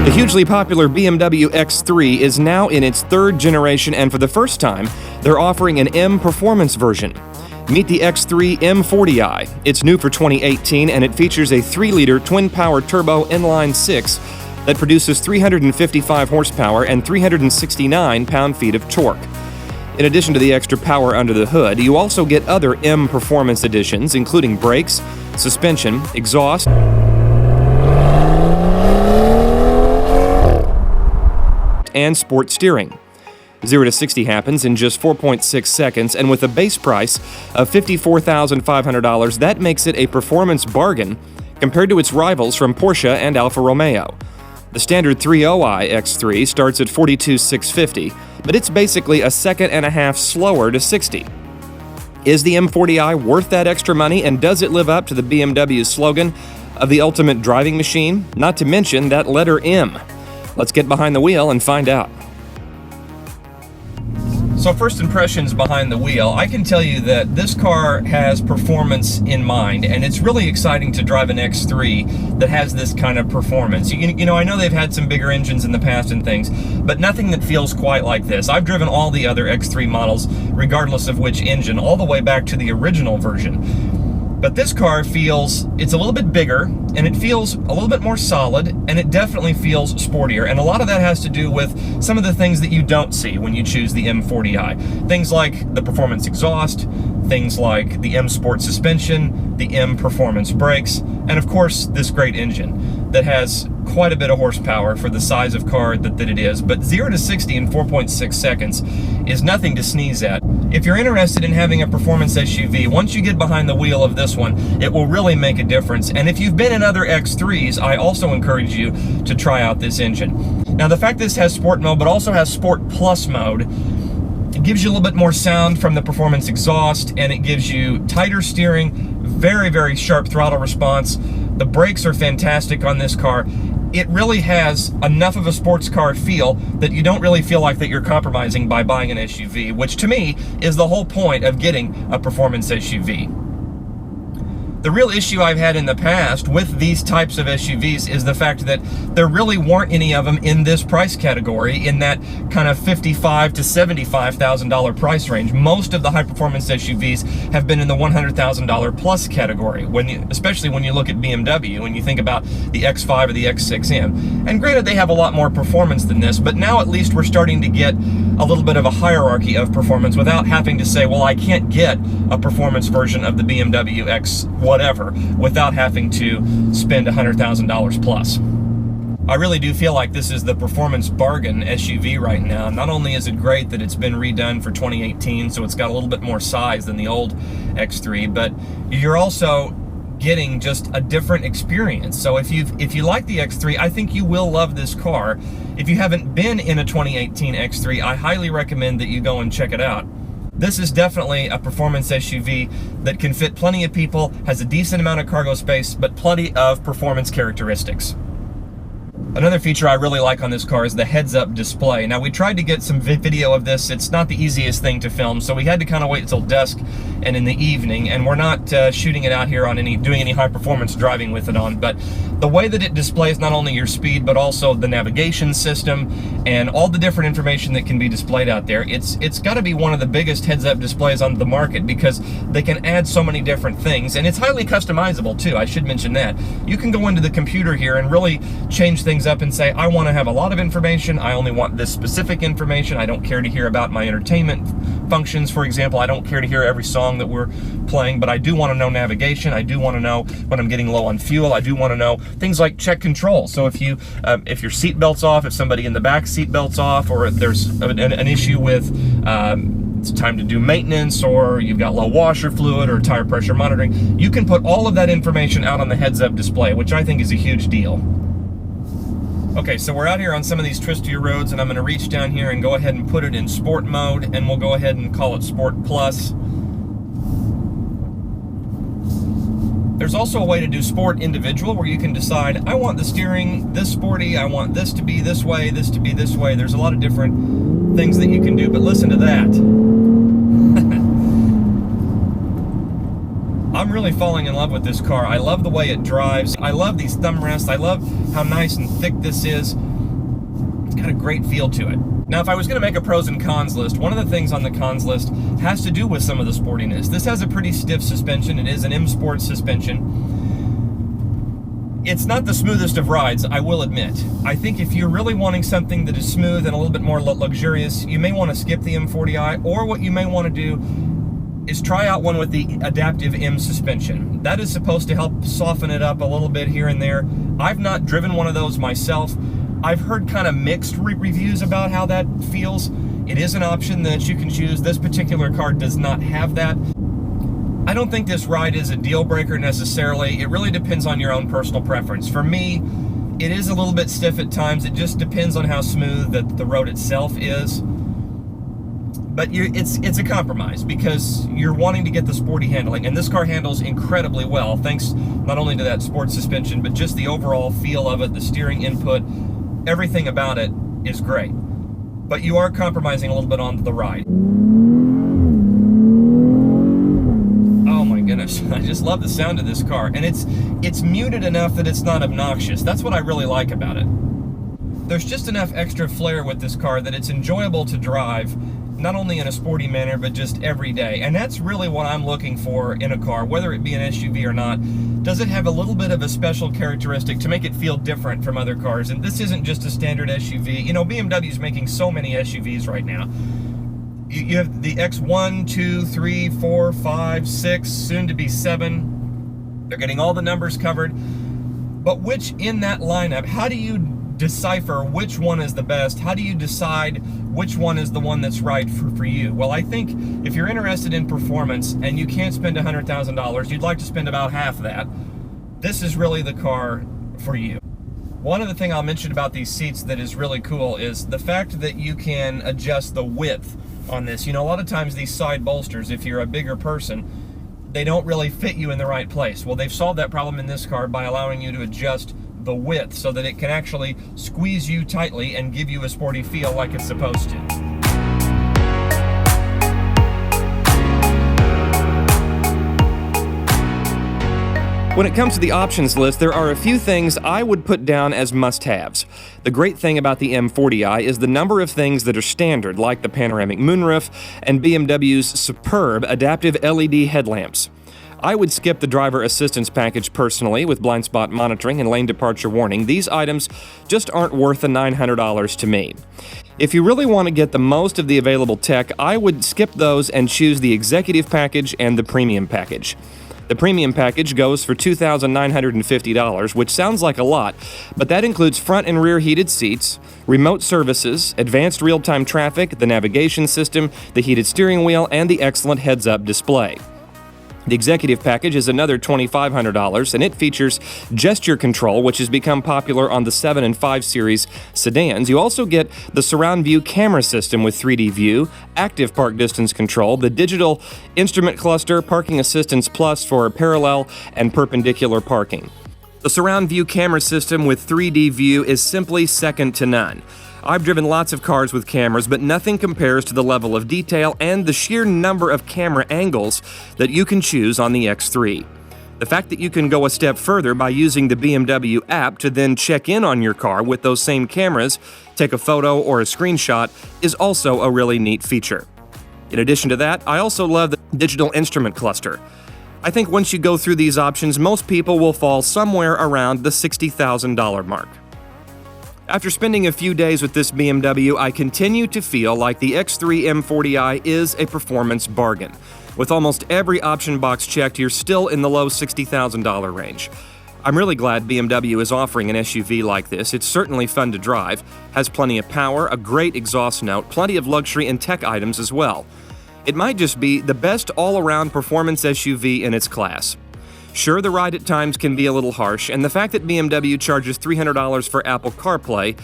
The hugely popular BMW X3 is now in its third generation, and for the first time, they're offering an M performance version. Meet the X3 M40i. It's new for 2018, and it features a 3-liter twin-power turbo inline-6 that produces 355 horsepower and 369 pound-feet of torque. In addition to the extra power under the hood, you also get other M performance additions, including brakes, suspension, exhaust, and sport steering. 0 to 60 happens in just 4.6 seconds, and with a base price of $54,500, that makes it a performance bargain compared to its rivals from Porsche and Alfa Romeo. The standard 3.0i X3 starts at $42,650, but it's basically a second and a half slower to 60. Is the M40i worth that extra money, and does it live up to the BMW slogan of the ultimate driving machine? Not to mention that letter M. Let's get behind the wheel and find out. So first impressions behind the wheel, I can tell you that this car has performance in mind, and it's really exciting to drive an X3 that has this kind of performance. You know, I know they've had some bigger engines in the past and things, but nothing that feels quite like this. I've driven all the other X3 models, regardless of which engine, all the way back to the original version. But this car feels, it's a little bit bigger, and it feels a little bit more solid, and it definitely feels sportier. And a lot of that has to do with some of the things that you don't see when you choose the M40i. Things like the performance exhaust, things like the M Sport suspension, the M Performance brakes, and of course this great engine that has quite a bit of horsepower for the size of car that it is. But 0 to 60 in 4.6 seconds is nothing to sneeze at. If you're interested in having a performance SUV, once you get behind the wheel of this one, it will really make a difference. And if you've been in other X3s, I also encourage you to try out this engine. Now, the fact this has Sport mode, but also has Sport Plus mode, it gives you a little bit more sound from the performance exhaust, and it gives you tighter steering, very, very sharp throttle response. The brakes are fantastic on this car. It really has enough of a sports car feel that you don't really feel like that you're compromising by buying an SUV, which to me is the whole point of getting a performance SUV. The real issue I've had in the past with these types of SUVs is the fact that there really weren't any of them in this price category, in that kind of $55,000 to $75,000 price range. Most of the high-performance SUVs have been in the $100,000 plus category, especially when you look at BMW and you think about the X5 or the X6M. And granted, they have a lot more performance than this, but now at least we're starting to get a little bit of a hierarchy of performance without having to say, well, I can't get a performance version of the BMW X whatever without having to spend $100,000 plus. I really do feel like this is the performance bargain SUV right now. Not only is it great that it's been redone for 2018, so it's got a little bit more size than the old X3, but you're also getting just a different experience. So if you like the X3, I think you will love this car. If you haven't been in a 2018 X3, I highly recommend that you go and check it out. This is definitely a performance SUV that can fit plenty of people, has a decent amount of cargo space, but plenty of performance characteristics. Another feature I really like on this car is the heads-up display. Now, we tried to get some video of this. It's not the easiest thing to film, so we had to kind of wait until dusk and in the evening, and we're not shooting it out here on doing any high-performance driving with it on, but the way that it displays not only your speed, but also the navigation system and all the different information that can be displayed out there, it's got to be one of the biggest heads-up displays on the market, because they can add so many different things, and it's highly customizable too. I should mention that. You can go into the computer here and really change things up and say, I want to have a lot of information, I only want this specific information, I don't care to hear about my entertainment functions, for example, I don't care to hear every song that we're playing, but I do want to know navigation, I do want to know when I'm getting low on fuel, I do want to know things like check control. So if your seatbelt's off, if somebody in the back seatbelt's off, or there's an issue with it's time to do maintenance, or you've got low washer fluid or tire pressure monitoring, you can put all of that information out on the heads-up display, which I think is a huge deal. Okay, so we're out here on some of these twistier roads, and I'm going to reach down here and go ahead and put it in sport mode, and we'll go ahead and call it Sport Plus. There's also a way to do sport individual, where you can decide, I want the steering this sporty, I want this to be this way, this to be this way. There's a lot of different things that you can do, but listen to that. I'm really falling in love with this car. I love the way it drives. I love these thumb rests. I love how nice and thick this is. It's got a great feel to it. Now, if I was going to make a pros and cons list, one of the things on the cons list has to do with some of the sportiness. This has a pretty stiff suspension. It is an M Sport suspension. It's not the smoothest of rides, I will admit. I think if you're really wanting something that is smooth and a little bit more luxurious, you may want to skip the M40i, or what you may want to do is try out one with the adaptive M suspension. That is supposed to help soften it up a little bit here and there. I've not driven one of those myself. I've heard kind of mixed reviews about how that feels. It is an option that you can choose. This particular car does not have that. I don't think this ride is a deal breaker necessarily. It really depends on your own personal preference. For me, it is a little bit stiff at times. It just depends on how smooth the road itself is. But it's a compromise because you're wanting to get the sporty handling, and this car handles incredibly well, thanks not only to that sport suspension, but just the overall feel of it, the steering input, everything about it is great. But you are compromising a little bit on the ride. Oh my goodness, I just love the sound of this car, and it's muted enough that it's not obnoxious. That's what I really like about it. There's just enough extra flair with this car that it's enjoyable to drive, not only in a sporty manner, but just every day. And that's really what I'm looking for in a car, whether it be an SUV or not. Does it have a little bit of a special characteristic to make it feel different from other cars? And this isn't just a standard SUV. You know, BMW is making so many SUVs right now. You have the X1, 2, 3, 4, 5, 6, soon to be 7. They're getting all the numbers covered. But which in that lineup, how do you decipher which one is the best? How do you decide which one is the one that's right for you? Well, I think if you're interested in performance and you can't spend $100,000, you'd like to spend about half that, this is really the car for you. One other thing I'll mention about these seats that is really cool is the fact that you can adjust the width on this. You know, a lot of times these side bolsters, if you're a bigger person, they don't really fit you in the right place. Well, they've solved that problem in this car by allowing you to adjust the width so that it can actually squeeze you tightly and give you a sporty feel like it's supposed to. When it comes to the options list, there are a few things I would put down as must-haves. The great thing about the M40i is the number of things that are standard, like the panoramic moonroof and BMW's superb adaptive LED headlamps. I would skip the driver assistance package personally, with blind spot monitoring and lane departure warning. These items just aren't worth the $900 to me. If you really want to get the most of the available tech, I would skip those and choose the executive package and the premium package. The premium package goes for $2,950, which sounds like a lot, but that includes front and rear heated seats, remote services, advanced real-time traffic, the navigation system, the heated steering wheel, and the excellent heads-up display. The executive package is another $2,500, and it features gesture control, which has become popular on the 7 and 5 Series sedans. You also get the surround view camera system with 3D view, active park distance control, the digital instrument cluster, parking assistance plus for parallel and perpendicular parking. The surround view camera system with 3D view is simply second to none. I've driven lots of cars with cameras, but nothing compares to the level of detail and the sheer number of camera angles that you can choose on the X3. The fact that you can go a step further by using the BMW app to then check in on your car with those same cameras, take a photo or a screenshot, is also a really neat feature. In addition to that, I also love the digital instrument cluster. I think once you go through these options, most people will fall somewhere around the $60,000 mark. After spending a few days with this BMW, I continue to feel like the X3 M40i is a performance bargain. With almost every option box checked, you're still in the low $60,000 range. I'm really glad BMW is offering an SUV like this. It's certainly fun to drive, has plenty of power, a great exhaust note, plenty of luxury and tech items as well. It might just be the best all-around performance SUV in its class. Sure, the ride at times can be a little harsh, and the fact that BMW charges $300 for Apple CarPlay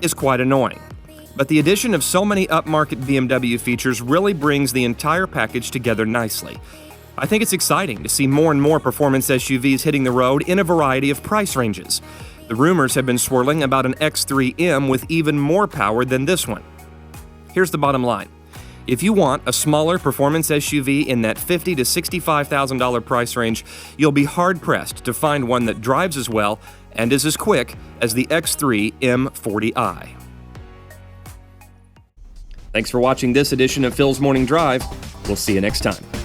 is quite annoying. But the addition of so many upmarket BMW features really brings the entire package together nicely. I think it's exciting to see more and more performance SUVs hitting the road in a variety of price ranges. The rumors have been swirling about an X3M with even more power than this one. Here's the bottom line. If you want a smaller performance SUV in that $50,000 to $65,000 price range, you'll be hard-pressed to find one that drives as well and is as quick as the X3 M40i. Thanks for watching this edition of Phil's Morning Drive. We'll see you next time.